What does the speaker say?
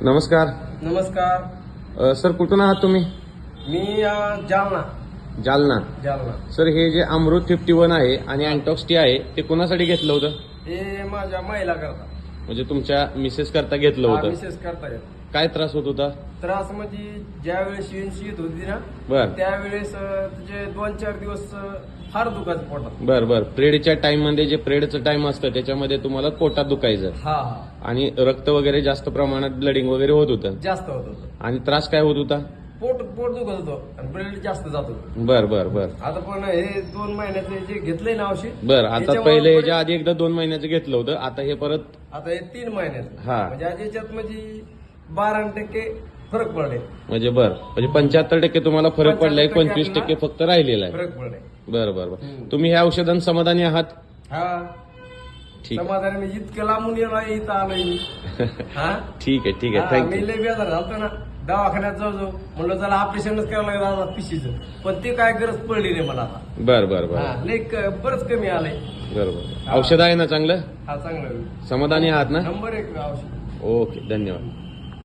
नमस्कार. नमस्कार. सर कुठून आहात तुम्ही? मी जालना. जालना. सर हे जे अमृत 51 आहे आणि अँटॉक्स टी आहे ते कुणासाठी घेतलं होतं? हे माझ्या महिला करता. म्हणजे तुमच्या मिसेस करता घेतलं होतं? मिसेस करता येत. काय त्रास होत होता? त्रास म्हणजे ज्या वेळेस येत होती ना बर त्यावेळेस तुझे 2-4 दिवस फार दुखायचं पोटात. बर प्रेडच्या टाइम मध्ये जे प्रेडचं टाइम असतं त्याच्यामध्ये तुम्हाला पोटात दुखायचं हा आणि रक्त वगैरे जास्त प्रमाणात ब्लडिंग वगैरे होत होतं जास्त होत होतं आणि त्रास काय होत होता? पोट दुखत होतं आणि ब्लड जास्त जात होतं. बर आता पण हे 2 महिन्याचे जे घेतलंय ना औषध. बर आता पहिले याच्या आधी एकदा 2 महिन्याचं घेतलं होतं, आता हे परत आता हे 3 महिन्याचं. हा. म्हणजे आज याच्यात म्हणजे 12% फरक पडले. म्हणजे 75% तुम्हाला फरक पडलाय, 25% फक्त राहिलेला आहे. फरक पडले. बरं तुम्ही ह्या औषधांना समाधानी आहात? हा ठीक समाधान मी इतकं लांबून येणार इथं आलोय मी. हा ठीक आहे मी थँक्यू. लय बेजार झालतो ना दवाखान्यात जाऊ म्हणलं चला ऑपरेशनच करायला लागलं आता पिशीचं, पण ते काय गरज पडली नाही मला आता. बरं हा लय बरंच कमी आलंय. बरोबर औषध आहे ना चांगलं? हा चांगलं समाधानी आहात ना? नंबर 1 औषध. ओके धन्यवाद.